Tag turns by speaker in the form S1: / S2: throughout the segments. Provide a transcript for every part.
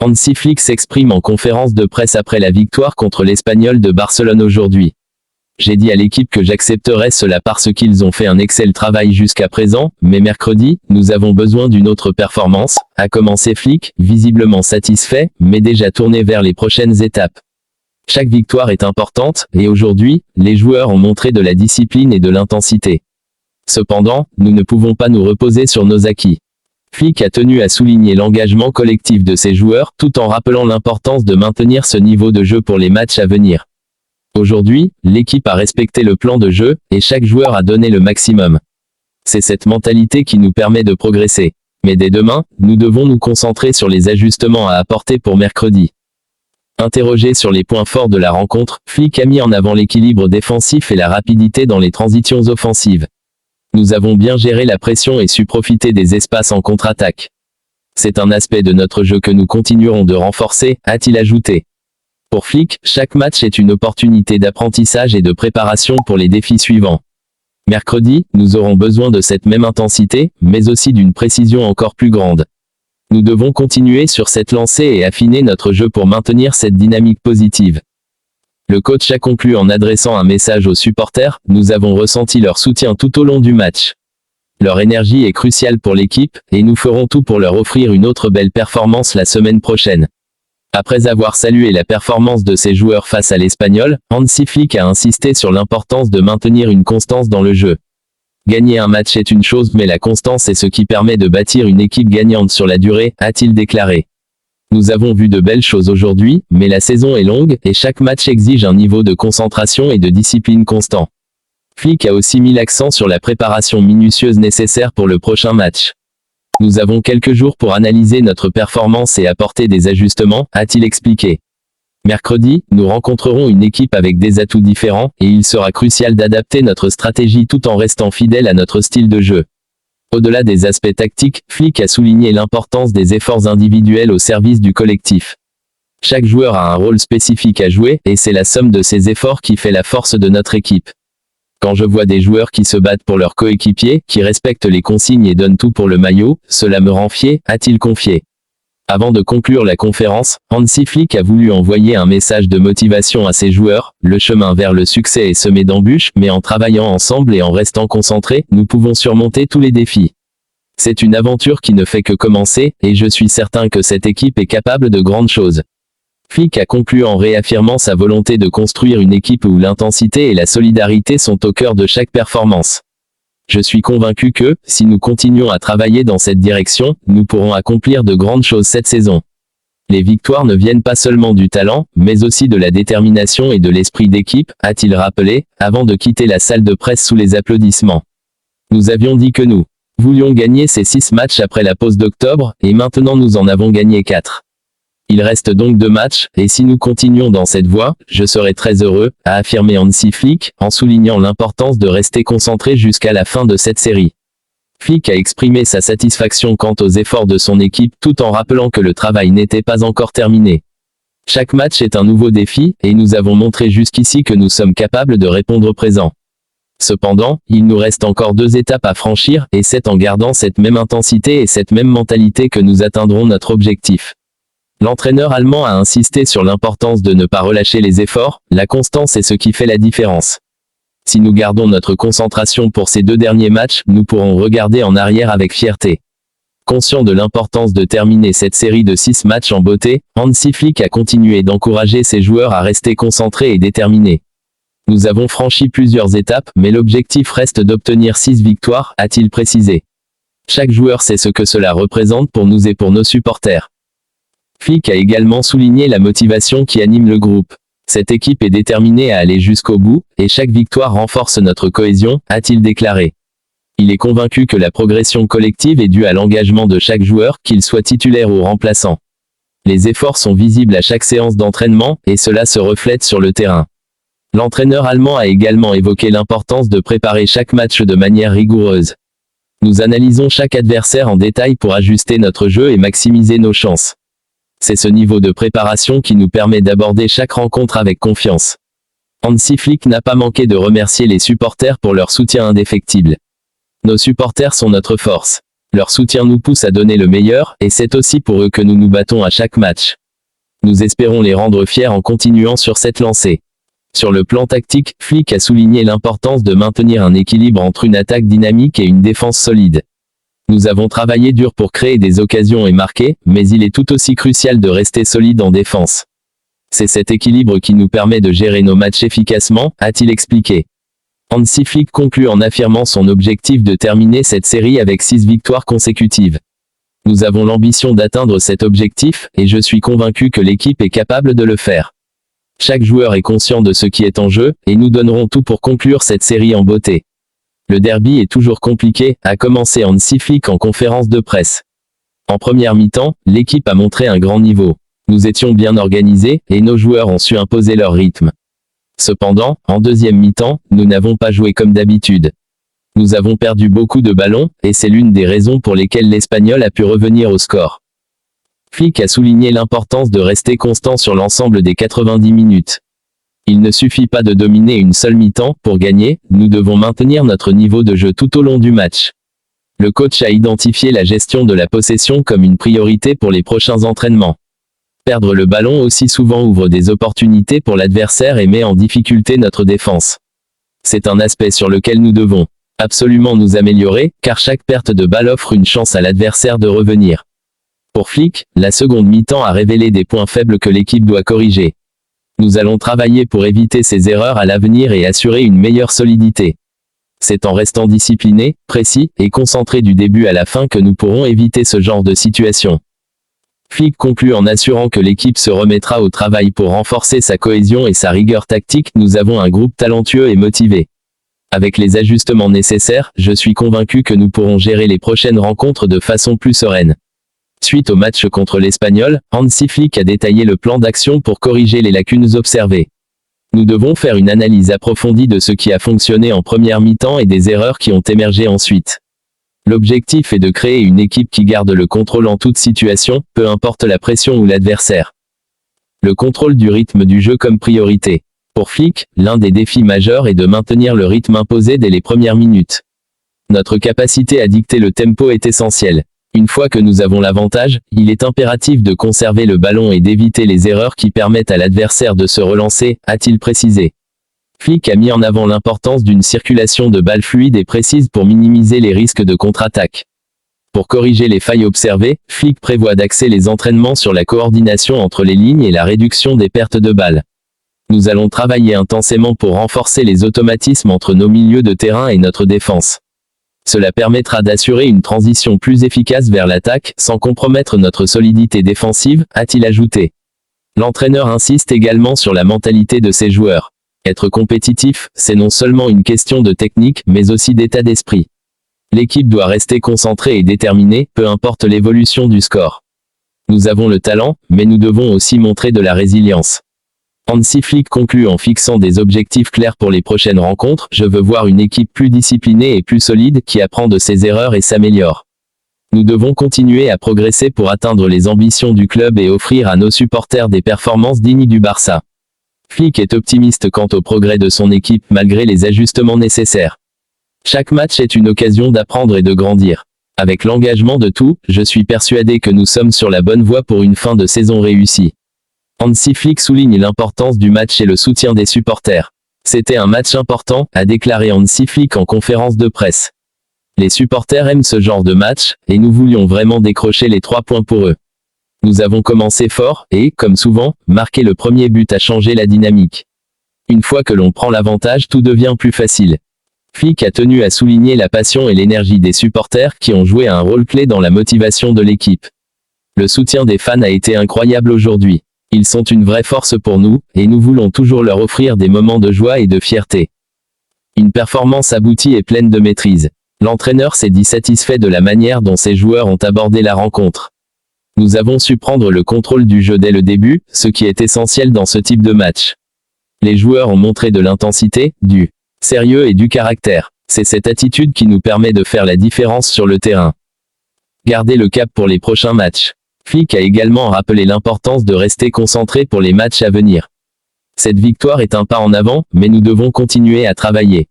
S1: Hansi Flick s'exprime en conférence de presse après la victoire contre l'Espagnol de Barcelone aujourd'hui. J'ai dit à l'équipe que j'accepterais cela parce qu'ils ont fait un excellent travail jusqu'à présent, mais mercredi, nous avons besoin d'une autre performance, a commencé Flick, visiblement satisfait, mais déjà tourné vers les prochaines étapes. Chaque victoire est importante, et aujourd'hui, les joueurs ont montré de la discipline et de l'intensité. Cependant, nous ne pouvons pas nous reposer sur nos acquis. Flick a tenu à souligner l'engagement collectif de ses joueurs, tout en rappelant l'importance de maintenir ce niveau de jeu pour les matchs à venir. Aujourd'hui, l'équipe a respecté le plan de jeu, et chaque joueur a donné le maximum. C'est cette mentalité qui nous permet de progresser. Mais dès demain, nous devons nous concentrer sur les ajustements à apporter pour mercredi. Interrogé sur les points forts de la rencontre, Flick a mis en avant l'équilibre défensif et la rapidité dans les transitions offensives. Nous avons bien géré la pression et su profiter des espaces en contre-attaque. C'est un aspect de notre jeu que nous continuerons de renforcer, a-t-il ajouté. Pour Flick, chaque match est une opportunité d'apprentissage et de préparation pour les défis suivants. Mercredi, nous aurons besoin de cette même intensité, mais aussi d'une précision encore plus grande. Nous devons continuer sur cette lancée et affiner notre jeu pour maintenir cette dynamique positive. Le coach a conclu en adressant un message aux supporters, nous avons ressenti leur soutien tout au long du match. Leur énergie est cruciale pour l'équipe, et nous ferons tout pour leur offrir une autre belle performance la semaine prochaine. Après avoir salué la performance de ses joueurs face à l'Espagnol, Hansi Flick a insisté sur l'importance de maintenir une constance dans le jeu. Gagner un match est une chose, mais la constance est ce qui permet de bâtir une équipe gagnante sur la durée, a-t-il déclaré. Nous avons vu de belles choses aujourd'hui, mais la saison est longue, et chaque match exige un niveau de concentration et de discipline constant. Flick a aussi mis l'accent sur la préparation minutieuse nécessaire pour le prochain match. Nous avons quelques jours pour analyser notre performance et apporter des ajustements, a-t-il expliqué. Mercredi, nous rencontrerons une équipe avec des atouts différents, et il sera crucial d'adapter notre stratégie tout en restant fidèle à notre style de jeu. Au-delà des aspects tactiques, Flick a souligné l'importance des efforts individuels au service du collectif. Chaque joueur a un rôle spécifique à jouer, et c'est la somme de ces efforts qui fait la force de notre équipe. Quand je vois des joueurs qui se battent pour leurs coéquipiers, qui respectent les consignes et donnent tout pour le maillot, cela me rend fier, a-t-il confié. Avant de conclure la conférence, Hansi Flick a voulu envoyer un message de motivation à ses joueurs. Le chemin vers le succès est semé d'embûches, mais en travaillant ensemble et en restant concentrés, nous pouvons surmonter tous les défis. C'est une aventure qui ne fait que commencer, et je suis certain que cette équipe est capable de grandes choses. Flick a conclu en réaffirmant sa volonté de construire une équipe où l'intensité et la solidarité sont au cœur de chaque performance. Je suis convaincu que, si nous continuons à travailler dans cette direction, nous pourrons accomplir de grandes choses cette saison. Les victoires ne viennent pas seulement du talent, mais aussi de la détermination et de l'esprit d'équipe, a-t-il rappelé, avant de quitter la salle de presse sous les applaudissements. Nous avions dit que nous voulions gagner ces 6 matchs après la pause d'octobre, et maintenant nous en avons gagné 4. Il reste donc 2 matchs, et si nous continuons dans cette voie, je serai très heureux, a affirmé Hansi Flick, en soulignant l'importance de rester concentré jusqu'à la fin de cette série. Flick a exprimé sa satisfaction quant aux efforts de son équipe tout en rappelant que le travail n'était pas encore terminé. Chaque match est un nouveau défi, et nous avons montré jusqu'ici que nous sommes capables de répondre présent. Cependant, il nous reste encore 2 étapes à franchir, et c'est en gardant cette même intensité et cette même mentalité que nous atteindrons notre objectif. L'entraîneur allemand a insisté sur l'importance de ne pas relâcher les efforts, la constance est ce qui fait la différence. Si nous gardons notre concentration pour ces 2 derniers matchs, nous pourrons regarder en arrière avec fierté. Conscient de l'importance de terminer cette série de 6 matchs en beauté, Hansi Flick a continué d'encourager ses joueurs à rester concentrés et déterminés. Nous avons franchi plusieurs étapes, mais l'objectif reste d'obtenir 6 victoires, a-t-il précisé. Chaque joueur sait ce que cela représente pour nous et pour nos supporters. Flick a également souligné la motivation qui anime le groupe. Cette équipe est déterminée à aller jusqu'au bout, et chaque victoire renforce notre cohésion, a-t-il déclaré. Il est convaincu que la progression collective est due à l'engagement de chaque joueur, qu'il soit titulaire ou remplaçant. Les efforts sont visibles à chaque séance d'entraînement, et cela se reflète sur le terrain. L'entraîneur allemand a également évoqué l'importance de préparer chaque match de manière rigoureuse. Nous analysons chaque adversaire en détail pour ajuster notre jeu et maximiser nos chances. C'est ce niveau de préparation qui nous permet d'aborder chaque rencontre avec confiance. Hansi Flick n'a pas manqué de remercier les supporters pour leur soutien indéfectible. Nos supporters sont notre force. Leur soutien nous pousse à donner le meilleur, et c'est aussi pour eux que nous nous battons à chaque match. Nous espérons les rendre fiers en continuant sur cette lancée. Sur le plan tactique, Flick a souligné l'importance de maintenir un équilibre entre une attaque dynamique et une défense solide. Nous avons travaillé dur pour créer des occasions et marquer, mais il est tout aussi crucial de rester solide en défense. C'est cet équilibre qui nous permet de gérer nos matchs efficacement, a-t-il expliqué. Hansi Flick conclut en affirmant son objectif de terminer cette série avec 6 victoires consécutives. Nous avons l'ambition d'atteindre cet objectif, et je suis convaincu que l'équipe est capable de le faire. Chaque joueur est conscient de ce qui est en jeu, et nous donnerons tout pour conclure cette série en beauté. Le derby est toujours compliqué, a commencé Hansi Flick en conférence de presse. En première mi-temps, l'équipe a montré un grand niveau. Nous étions bien organisés, et nos joueurs ont su imposer leur rythme. Cependant, en deuxième mi-temps, nous n'avons pas joué comme d'habitude. Nous avons perdu beaucoup de ballons, et c'est l'une des raisons pour lesquelles l'Espagnol a pu revenir au score. Flick a souligné l'importance de rester constant sur l'ensemble des 90 minutes. Il ne suffit pas de dominer une seule mi-temps pour gagner, nous devons maintenir notre niveau de jeu tout au long du match. Le coach a identifié la gestion de la possession comme une priorité pour les prochains entraînements. Perdre le ballon aussi souvent ouvre des opportunités pour l'adversaire et met en difficulté notre défense. C'est un aspect sur lequel nous devons absolument nous améliorer, car chaque perte de balle offre une chance à l'adversaire de revenir. Pour Flick, la seconde mi-temps a révélé des points faibles que l'équipe doit corriger. Nous allons travailler pour éviter ces erreurs à l'avenir et assurer une meilleure solidité. C'est en restant discipliné, précis et concentré du début à la fin que nous pourrons éviter ce genre de situation. Flick conclut en assurant que l'équipe se remettra au travail pour renforcer sa cohésion et sa rigueur tactique. Nous avons un groupe talentueux et motivé. Avec les ajustements nécessaires, je suis convaincu que nous pourrons gérer les prochaines rencontres de façon plus sereine. Suite au match contre l'Espagnol, Hansi Flick a détaillé le plan d'action pour corriger les lacunes observées. Nous devons faire une analyse approfondie de ce qui a fonctionné en première mi-temps et des erreurs qui ont émergé ensuite. L'objectif est de créer une équipe qui garde le contrôle en toute situation, peu importe la pression ou l'adversaire. Le contrôle du rythme du jeu comme priorité. Pour Flick, l'un des défis majeurs est de maintenir le rythme imposé dès les premières minutes. Notre capacité à dicter le tempo est essentielle. Une fois que nous avons l'avantage, il est impératif de conserver le ballon et d'éviter les erreurs qui permettent à l'adversaire de se relancer, a-t-il précisé. Flick a mis en avant l'importance d'une circulation de balles fluide et précise pour minimiser les risques de contre-attaque. Pour corriger les failles observées, Flick prévoit d'axer les entraînements sur la coordination entre les lignes et la réduction des pertes de balles. Nous allons travailler intensément pour renforcer les automatismes entre nos milieux de terrain et notre défense. Cela permettra d'assurer une transition plus efficace vers l'attaque, sans compromettre notre solidité défensive, a-t-il ajouté. L'entraîneur insiste également sur la mentalité de ses joueurs. Être compétitif, c'est non seulement une question de technique, mais aussi d'état d'esprit. L'équipe doit rester concentrée et déterminée, peu importe l'évolution du score. Nous avons le talent, mais nous devons aussi montrer de la résilience. Hansi Flick conclut en fixant des objectifs clairs pour les prochaines rencontres. Je veux voir une équipe plus disciplinée et plus solide, qui apprend de ses erreurs et s'améliore. Nous devons continuer à progresser pour atteindre les ambitions du club et offrir à nos supporters des performances dignes du Barça. Flick est optimiste quant au progrès de son équipe malgré les ajustements nécessaires. Chaque match est une occasion d'apprendre et de grandir. Avec l'engagement de tous, je suis persuadé que nous sommes sur la bonne voie pour une fin de saison réussie. Hansi Flick souligne l'importance du match et le soutien des supporters. C'était un match important, a déclaré Hansi Flick en conférence de presse. Les supporters aiment ce genre de match, et nous voulions vraiment décrocher les 3 points pour eux. Nous avons commencé fort, et, comme souvent, marquer le premier but a changé la dynamique. Une fois que l'on prend l'avantage, tout devient plus facile. Flick a tenu à souligner la passion et l'énergie des supporters qui ont joué un rôle clé dans la motivation de l'équipe. Le soutien des fans a été incroyable aujourd'hui. Ils sont une vraie force pour nous, et nous voulons toujours leur offrir des moments de joie et de fierté. Une performance aboutie et pleine de maîtrise. L'entraîneur s'est dit satisfait de la manière dont ses joueurs ont abordé la rencontre. Nous avons su prendre le contrôle du jeu dès le début, ce qui est essentiel dans ce type de match. Les joueurs ont montré de l'intensité, du sérieux et du caractère. C'est cette attitude qui nous permet de faire la différence sur le terrain. Gardez le cap pour les prochains matchs. Flick a également rappelé l'importance de rester concentré pour les matchs à venir. Cette victoire est un pas en avant, mais nous devons continuer à travailler.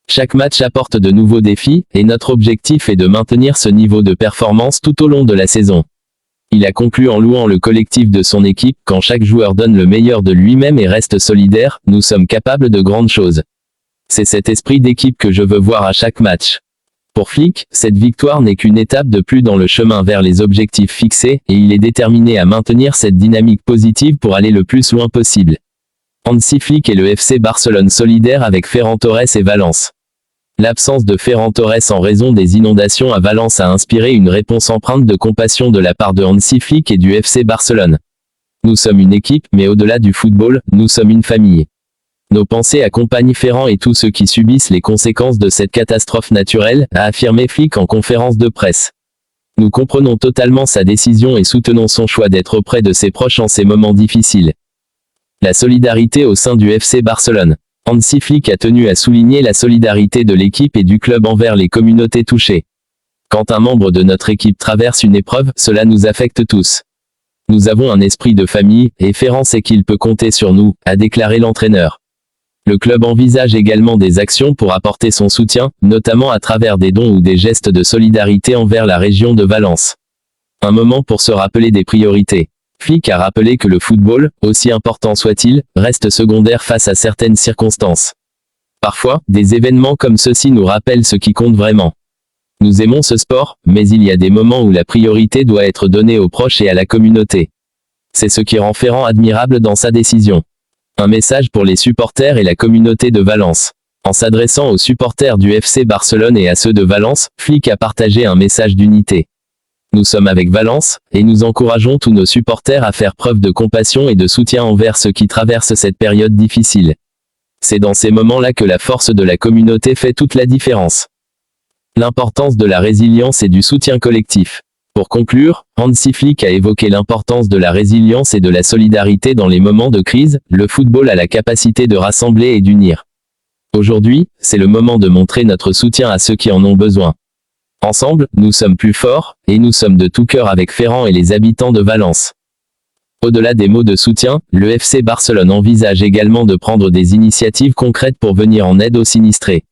S1: Chaque match apporte de nouveaux défis, et notre objectif est de maintenir ce niveau de performance tout au long de la saison. Il a conclu en louant le collectif de son équipe. Quand chaque joueur donne le meilleur de lui-même et reste solidaire, nous sommes capables de grandes choses. C'est cet esprit d'équipe que je veux voir à chaque match. Pour Flick, cette victoire n'est qu'une étape de plus dans le chemin vers les objectifs fixés, et il est déterminé à maintenir cette dynamique positive pour aller le plus loin possible. Hansi Flick et le FC Barcelone solidaire avec Ferran Torres et Valence. L'absence de Ferran Torres en raison des inondations à Valence a inspiré une réponse empreinte de compassion de la part de Hansi Flick et du FC Barcelone. Nous sommes une équipe, mais au-delà du football, nous sommes une famille. Nos pensées accompagnent Ferran et tous ceux qui subissent les conséquences de cette catastrophe naturelle, a affirmé Flick en conférence de presse. Nous comprenons totalement sa décision et soutenons son choix d'être auprès de ses proches en ces moments difficiles. La solidarité au sein du FC Barcelone. Hansi Flick a tenu à souligner la solidarité de l'équipe et du club envers les communautés touchées. Quand un membre de notre équipe traverse une épreuve, cela nous affecte tous. Nous avons un esprit de famille, et Ferran sait qu'il peut compter sur nous, a déclaré l'entraîneur. Le club envisage également des actions pour apporter son soutien, notamment à travers des dons ou des gestes de solidarité envers la région de Valence. Un moment pour se rappeler des priorités. Flick a rappelé que le football, aussi important soit-il, reste secondaire face à certaines circonstances. Parfois, des événements comme ceux-ci nous rappellent ce qui compte vraiment. Nous aimons ce sport, mais il y a des moments où la priorité doit être donnée aux proches et à la communauté. C'est ce qui rend Ferran admirable dans sa décision. Un message pour les supporters et la communauté de Valence. En s'adressant aux supporters du FC Barcelone et à ceux de Valence, Flick a partagé un message d'unité. Nous sommes avec Valence, et nous encourageons tous nos supporters à faire preuve de compassion et de soutien envers ceux qui traversent cette période difficile. C'est dans ces moments-là que la force de la communauté fait toute la différence. L'importance de la résilience et du soutien collectif. Pour conclure, Hansi Flick a évoqué l'importance de la résilience et de la solidarité dans les moments de crise. Le football a la capacité de rassembler et d'unir. Aujourd'hui, c'est le moment de montrer notre soutien à ceux qui en ont besoin. Ensemble, nous sommes plus forts, et nous sommes de tout cœur avec Ferran et les habitants de Valence. Au-delà des mots de soutien, le FC Barcelone envisage également de prendre des initiatives concrètes pour venir en aide aux sinistrés.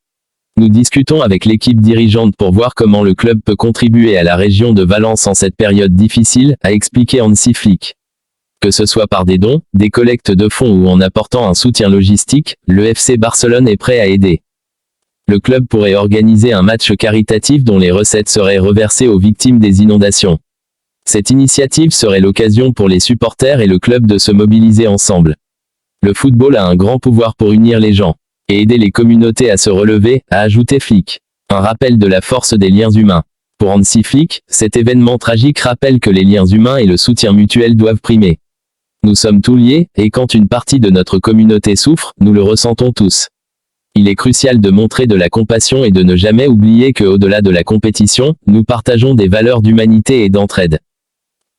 S1: Nous discutons avec l'équipe dirigeante pour voir comment le club peut contribuer à la région de Valence en cette période difficile, a expliqué Hansi Flick. Que ce soit par des dons, des collectes de fonds ou en apportant un soutien logistique, le FC Barcelone est prêt à aider. Le club pourrait organiser un match caritatif dont les recettes seraient reversées aux victimes des inondations. Cette initiative serait l'occasion pour les supporters et le club de se mobiliser ensemble. Le football a un grand pouvoir pour unir les gens et aider les communautés à se relever, a ajouté Flick. Un rappel de la force des liens humains. Pour Hansi Flick, cet événement tragique rappelle que les liens humains et le soutien mutuel doivent primer. Nous sommes tous liés, et quand une partie de notre communauté souffre, nous le ressentons tous. Il est crucial de montrer de la compassion et de ne jamais oublier que, au-delà de la compétition, nous partageons des valeurs d'humanité et d'entraide.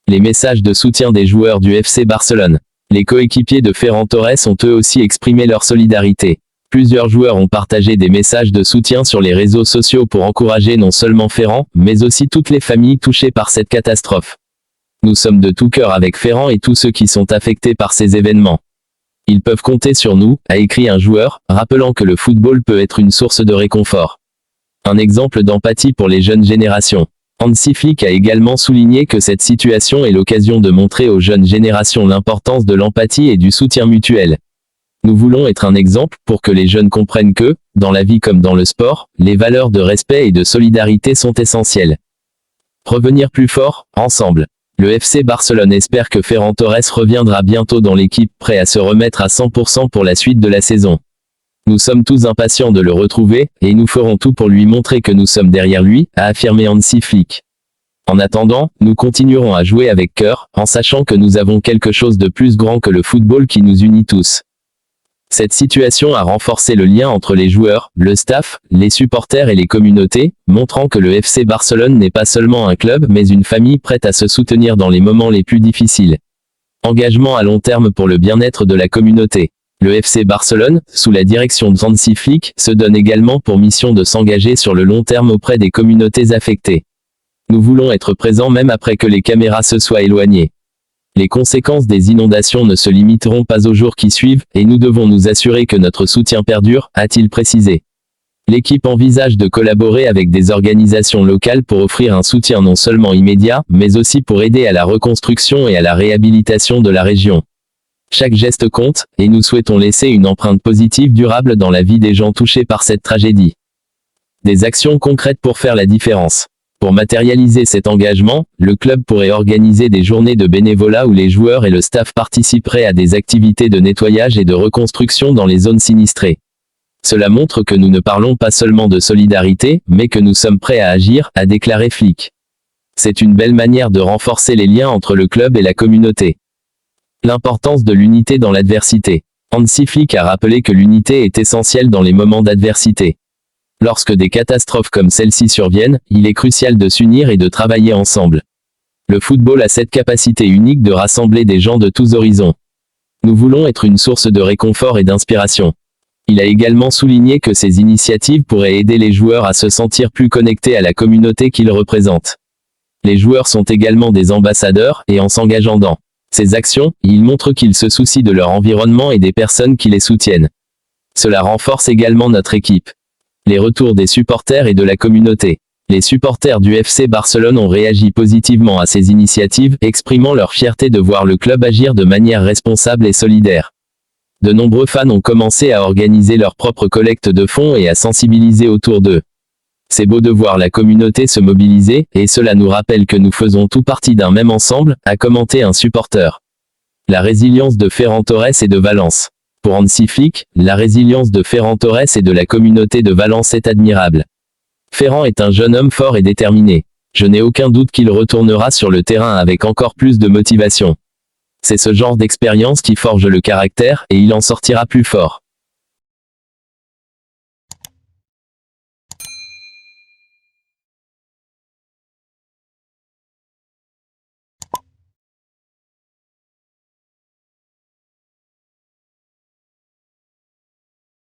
S1: Les messages de soutien des joueurs du FC Barcelone. Les coéquipiers de Ferran Torres ont eux aussi exprimé leur solidarité. Plusieurs joueurs ont partagé des messages de soutien sur les réseaux sociaux pour encourager non seulement Ferran, mais aussi toutes les familles touchées par cette catastrophe. Nous sommes de tout cœur avec Ferran et tous ceux qui sont affectés par ces événements. Ils peuvent compter sur nous, a écrit un joueur, rappelant que le football peut être une source de réconfort. Un exemple d'empathie pour les jeunes générations. Hansi Flick a également souligné que cette situation est l'occasion de montrer aux jeunes générations l'importance de l'empathie et du soutien mutuel. Nous voulons être un exemple pour que les jeunes comprennent que, dans la vie comme dans le sport, les valeurs de respect et de solidarité sont essentielles. Revenir plus fort, ensemble. Le FC Barcelone espère que Ferran Torres reviendra bientôt dans l'équipe, prêt à se remettre à 100% pour la suite de la saison. Nous sommes tous impatients de le retrouver, et nous ferons tout pour lui montrer que nous sommes derrière lui, a affirmé Hansi Flick. En attendant, nous continuerons à jouer avec cœur, en sachant que nous avons quelque chose de plus grand que le football qui nous unit tous. Cette situation a renforcé le lien entre les joueurs, le staff, les supporters et les communautés, montrant que le FC Barcelone n'est pas seulement un club mais une famille prête à se soutenir dans les moments les plus difficiles. Engagement à long terme pour le bien-être de la communauté. Le FC Barcelone, sous la direction de Hansi Flick, se donne également pour mission de s'engager sur le long terme auprès des communautés affectées. Nous voulons être présents même après que les caméras se soient éloignées. Les conséquences des inondations ne se limiteront pas aux jours qui suivent, et nous devons nous assurer que notre soutien perdure, a-t-il précisé. L'équipe envisage de collaborer avec des organisations locales pour offrir un soutien non seulement immédiat, mais aussi pour aider à la reconstruction et à la réhabilitation de la région. Chaque geste compte, et nous souhaitons laisser une empreinte positive durable dans la vie des gens touchés par cette tragédie. Des actions concrètes pour faire la différence. Pour matérialiser cet engagement, le club pourrait organiser des journées de bénévolat où les joueurs et le staff participeraient à des activités de nettoyage et de reconstruction dans les zones sinistrées. Cela montre que nous ne parlons pas seulement de solidarité, mais que nous sommes prêts à agir, a déclaré Flick. C'est une belle manière de renforcer les liens entre le club et la communauté. L'importance de l'unité dans l'adversité. Hansi Flick a rappelé que l'unité est essentielle dans les moments d'adversité. Lorsque des catastrophes comme celle-ci surviennent, il est crucial de s'unir et de travailler ensemble. Le football a cette capacité unique de rassembler des gens de tous horizons. Nous voulons être une source de réconfort et d'inspiration. Il a également souligné que ces initiatives pourraient aider les joueurs à se sentir plus connectés à la communauté qu'ils représentent. Les joueurs sont également des ambassadeurs, et en s'engageant dans ces actions, ils montrent qu'ils se soucient de leur environnement et des personnes qui les soutiennent. Cela renforce également notre équipe. Les retours des supporters et de la communauté. Les supporters du FC Barcelone ont réagi positivement à ces initiatives, exprimant leur fierté de voir le club agir de manière responsable et solidaire. De nombreux fans ont commencé à organiser leur propre collecte de fonds et à sensibiliser autour d'eux. C'est beau de voir la communauté se mobiliser, et cela nous rappelle que nous faisons tout partie d'un même ensemble, a commenté un supporter. La résilience de Ferran Torres et de Valence. Pour Hansi Flick, la résilience de Ferran Torres et de la communauté de Valence est admirable. Ferran est un jeune homme fort et déterminé. Je n'ai aucun doute qu'il retournera sur le terrain avec encore plus de motivation. C'est ce genre d'expérience qui forge le caractère, et il en sortira plus fort.